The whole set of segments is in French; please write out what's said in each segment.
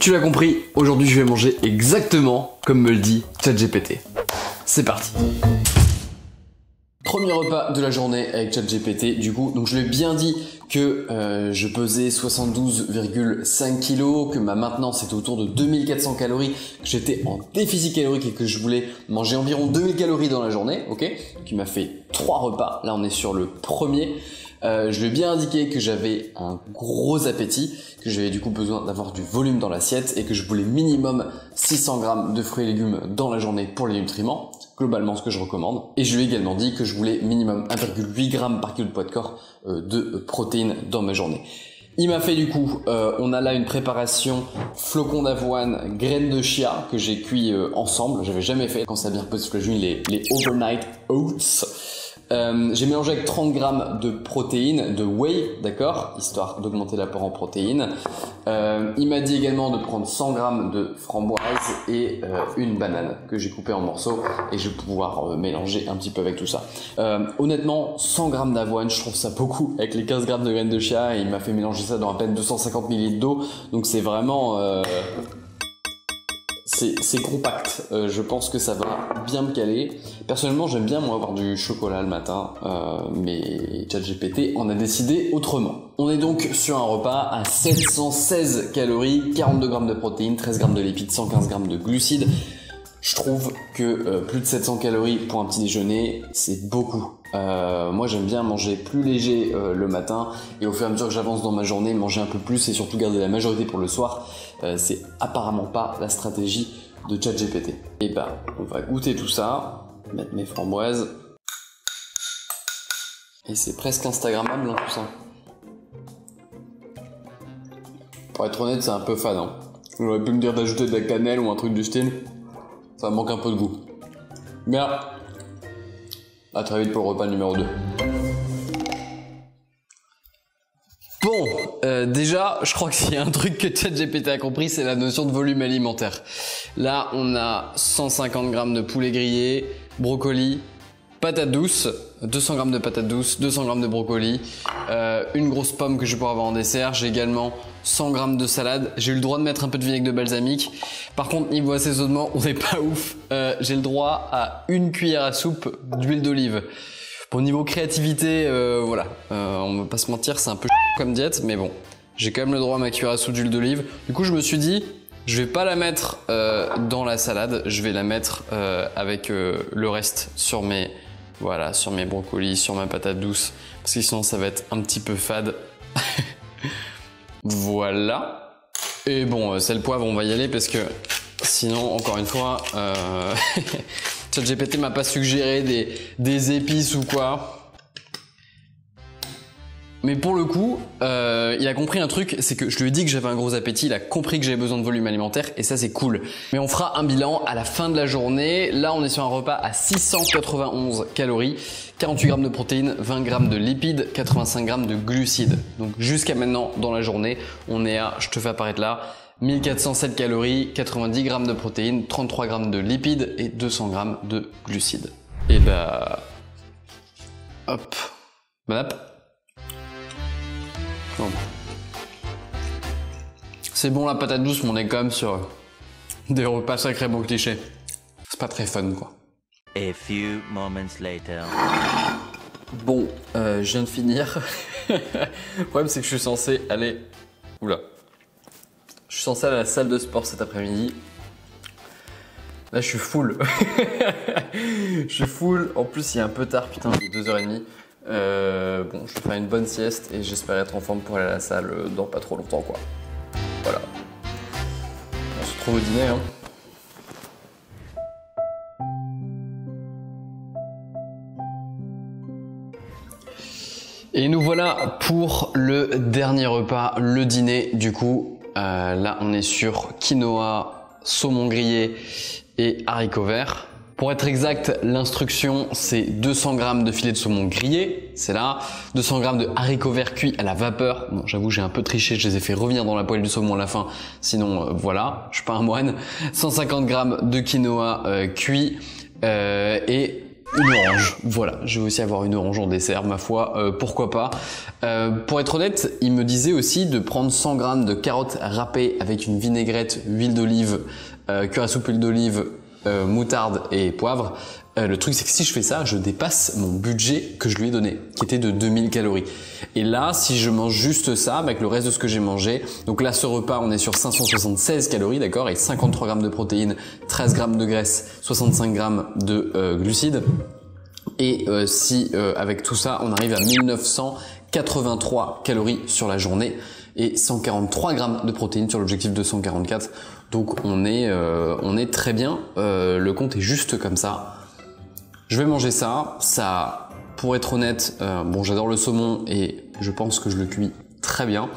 Tu l'as compris, aujourd'hui je vais manger exactement comme me le dit ChatGPT. C'est parti. Premier repas de la journée avec ChatGPT, du coup, donc je lui ai bien dit que je pesais 72,5 kg, que ma maintenance était autour de 2400 calories, que j'étais en déficit calorique et que je voulais manger environ 2000 calories dans la journée, ok? Donc il m'a fait 3 repas, là on est sur le premier. Je lui ai bien indiqué que j'avais un gros appétit, que j'avais du coup besoin d'avoir du volume dans l'assiette et que je voulais minimum 600 grammes de fruits et légumes dans la journée pour les nutriments, globalement ce que je recommande. Et je lui ai également dit que je voulais minimum 1,8 g par kilo de poids de corps de protéines dans ma journée. Il m'a fait du coup, on a là une préparation flocons d'avoine, graines de chia que j'ai cuit ensemble, j'avais jamais fait quand ça a bien reposé sous la journée les overnight oats. J'ai mélangé avec 30 grammes de protéines, de whey, d'accord, histoire d'augmenter l'apport en protéines. Il m'a dit également de prendre 100 grammes de framboises et une banane que j'ai coupée en morceaux et je vais pouvoir mélanger un petit peu avec tout ça. Honnêtement, 100 grammes d'avoine, je trouve ça beaucoup avec les 15 grammes de graines de chia et il m'a fait mélanger ça dans à peine 250 ml d'eau, donc c'est vraiment... C'est compact, je pense que ça va bien me caler. Personnellement, j'aime bien moi avoir du chocolat le matin, mais ChatGPT en a décidé autrement. On est donc sur un repas à 716 calories, 42 grammes de protéines, 13 grammes de lipides, 115 grammes de glucides. Je trouve que plus de 700 calories pour un petit déjeuner, c'est beaucoup. Moi j'aime bien manger plus léger le matin et au fur et à mesure que j'avance dans ma journée, manger un peu plus et surtout garder la majorité pour le soir. C'est apparemment pas la stratégie de ChatGPT. Et bah on va goûter tout ça, mettre mes framboises. Et c'est presque instagrammable hein, tout ça. Pour être honnête c'est un peu fade. Hein. J'aurais pu me dire d'ajouter de la cannelle ou un truc du style. Ça manque un peu de goût. Bien. À très vite pour le repas numéro 2. Bon, déjà, je crois que s'il y a un truc que ChatGPT a compris, c'est la notion de volume alimentaire. Là, on a 150 grammes de poulet grillé, brocoli, patates douces, 200 grammes de patates douces, 200 grammes de brocoli, une grosse pomme que je vais pouvoir avoir en dessert. J'ai également 100 grammes de salade. J'ai eu le droit de mettre un peu de vinaigre de balsamique. Par contre, niveau assaisonnement, on n'est pas ouf. J'ai le droit à une cuillère à soupe d'huile d'olive. Pour niveau créativité, voilà, on va pas se mentir, c'est un peu comme diète, mais bon, j'ai quand même le droit à ma cuillère à soupe d'huile d'olive. Du coup, je me suis dit, je vais pas la mettre dans la salade, je vais la mettre avec le reste sur mes, voilà, sur mes brocolis, sur ma patate douce, parce que sinon ça va être un petit peu fade. Voilà. Et bon, sel poivre, on va y aller parce que sinon, encore une fois, ChatGPT m'a pas suggéré des épices ou quoi. Mais pour le coup, il a compris un truc, c'est que je lui ai dit que j'avais un gros appétit, il a compris que j'avais besoin de volume alimentaire et ça c'est cool. Mais on fera un bilan à la fin de la journée. Là on est sur un repas à 691 calories, 48 grammes de protéines, 20 grammes de lipides, 85 grammes de glucides. Donc jusqu'à maintenant dans la journée, on est à, je te fais apparaître là, 1407 calories, 90 grammes de protéines, 33 grammes de lipides et 200 grammes de glucides. Et bah... hop. Bon app. Bon. C'est bon la patate douce, mais on est quand même sur des repas sacrément clichés. C'est pas très fun quoi. A few moments later. Bon, je viens de finir. Le problème c'est que je suis censé aller... Oula. Je suis censé aller à la salle de sport cet après-midi. Là je suis full. Je suis full. En plus il est un peu tard, putain, il est 2h30. Bon, je vais faire une bonne sieste et j'espère être en forme pour aller à la salle dans pas trop longtemps quoi. Voilà. On se retrouve au dîner hein. Et nous voilà pour le dernier repas, le dîner du coup. Là on est sur quinoa, saumon grillé et haricots verts. Pour être exact, l'instruction c'est 200 grammes de filet de saumon grillé, c'est là, 200 grammes de haricots verts cuits à la vapeur. Bon, j'avoue, j'ai un peu triché, je les ai fait revenir dans la poêle du saumon à la fin, sinon voilà, je suis pas un moine. 150 grammes de quinoa cuit et une orange. Voilà, je vais aussi avoir une orange en dessert, ma foi, pourquoi pas. Pour être honnête, il me disait aussi de prendre 100 g de carottes râpées avec une vinaigrette, huile d'olive, cuir à soupe huile d'olive, moutarde et poivre. Le truc c'est que si je fais ça, je dépasse mon budget que je lui ai donné, qui était de 2000 calories. Et là, si je mange juste ça, avec le reste de ce que j'ai mangé, donc là ce repas on est sur 576 calories, d'accord, et 53 g de protéines, 13 g de graisse, 65 g de glucides. Et si avec tout ça, on arrive à 1983 calories sur la journée et 143 g de protéines sur l'objectif de 144. Donc on est très bien, le compte est juste comme ça. Je vais manger ça, pour être honnête, bon j'adore le saumon et je pense que je le cuis très bien,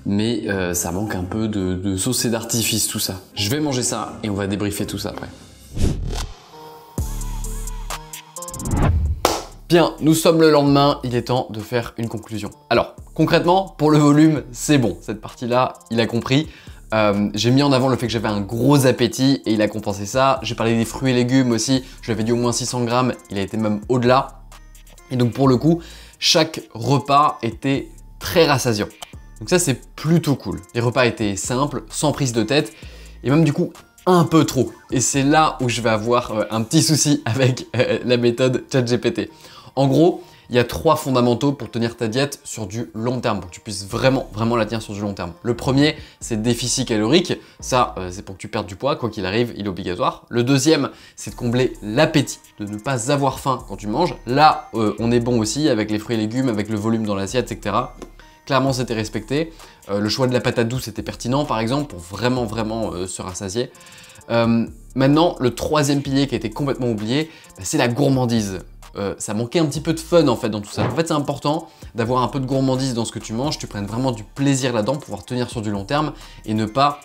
mais ça manque un peu de sauce et d'artifice tout ça. Je vais manger ça et on va débriefer tout ça après. Bien, nous sommes le lendemain, il est temps de faire une conclusion. Alors, concrètement, pour le volume, c'est bon. Cette partie-là, il a compris. J'ai mis en avant le fait que j'avais un gros appétit et il a compensé ça. J'ai parlé des fruits et légumes aussi, je lui avais dit au moins 600 g, il a été même au-delà. Et donc pour le coup, chaque repas était très rassasiant. Donc ça c'est plutôt cool. Les repas étaient simples, sans prise de tête et même du coup un peu trop. Et c'est là où je vais avoir un petit souci avec la méthode ChatGPT. En gros, il y a 3 fondamentaux pour tenir ta diète sur du long terme, pour que tu puisses vraiment la tenir sur du long terme. Le premier, c'est le déficit calorique. Ça, c'est pour que tu perdes du poids, quoi qu'il arrive, il est obligatoire. Le deuxième, c'est de combler l'appétit, de ne pas avoir faim quand tu manges. Là, on est bon aussi avec les fruits et légumes, avec le volume dans l'assiette, etc. Clairement, c'était respecté. Le choix de la patate douce était pertinent, par exemple, pour vraiment se rassasier. Maintenant, le troisième pilier qui a été complètement oublié, c'est la gourmandise. Ça manquait un petit peu de fun en fait dans tout ça. En fait, c'est important d'avoir un peu de gourmandise dans ce que tu manges, tu prennes vraiment du plaisir là-dedans pour pouvoir tenir sur du long terme et ne pas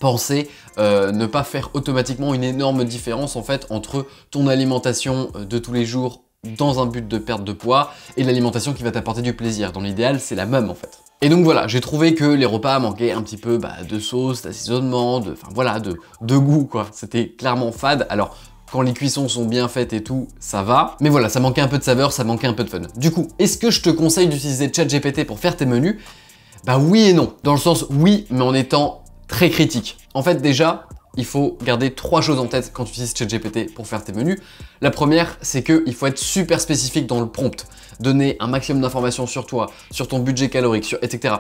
penser, ne pas faire automatiquement une énorme différence en fait entre ton alimentation de tous les jours dans un but de perte de poids et l'alimentation qui va t'apporter du plaisir. Dans l'idéal, c'est la même en fait. Et donc voilà, j'ai trouvé que les repas manquaient un petit peu de sauce, d'assaisonnement, de goût quoi. C'était clairement fade. Alors, quand les cuissons sont bien faites et tout, ça va. Mais voilà, ça manquait un peu de saveur, ça manquait un peu de fun. Du coup, est-ce que je te conseille d'utiliser ChatGPT pour faire tes menus? Bah oui et non. Dans le sens oui, mais en étant très critique. En fait, déjà, il faut garder 3 choses en tête quand tu utilises ChatGPT pour faire tes menus. La première, c'est qu'il faut être super spécifique dans le prompt. Donner un maximum d'informations sur toi, sur ton budget calorique, etc.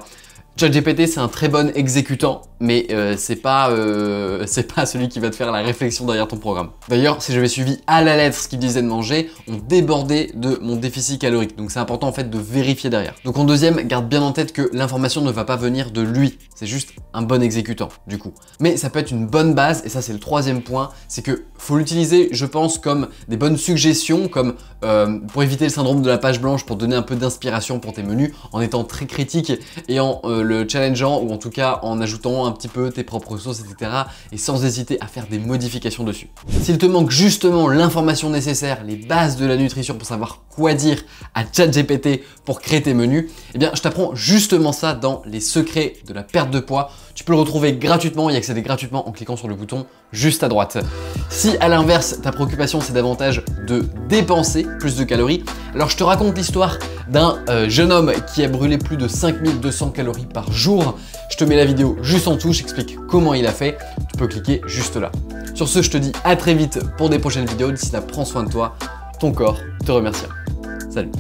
ChatGPT, c'est un très bon exécutant, mais c'est pas celui qui va te faire la réflexion derrière ton programme. D'ailleurs, si j'avais suivi à la lettre ce qu'il disait de manger, on débordait de mon déficit calorique. Donc c'est important en fait de vérifier derrière. Donc en deuxième, garde bien en tête que l'information ne va pas venir de lui. C'est juste un bon exécutant, du coup. Mais ça peut être une bonne base, et ça c'est le troisième point, c'est que faut l'utiliser, je pense, comme des bonnes suggestions, comme pour éviter le syndrome de la page blanche, pour donner un peu d'inspiration pour tes menus, en étant très critique et en le challengeant, ou en tout cas en ajoutant un petit peu tes propres sauces, etc. et sans hésiter à faire des modifications dessus. S'il te manque justement l'information nécessaire, les bases de la nutrition pour savoir quoi dire à ChatGPT pour créer tes menus, eh bien je t'apprends justement ça dans les secrets de la perte de poids. Tu peux le retrouver gratuitement, y accéder gratuitement en cliquant sur le bouton juste à droite. Si à l'inverse, ta préoccupation c'est davantage de dépenser plus de calories, alors je te raconte l'histoire d'un jeune homme qui a brûlé plus de 5200 calories par jour. Je te mets la vidéo juste en dessous, j'explique comment il a fait. Tu peux cliquer juste là. Sur ce, je te dis à très vite pour des prochaines vidéos. D'ici là, prends soin de toi. Ton corps te remerciera. Salut.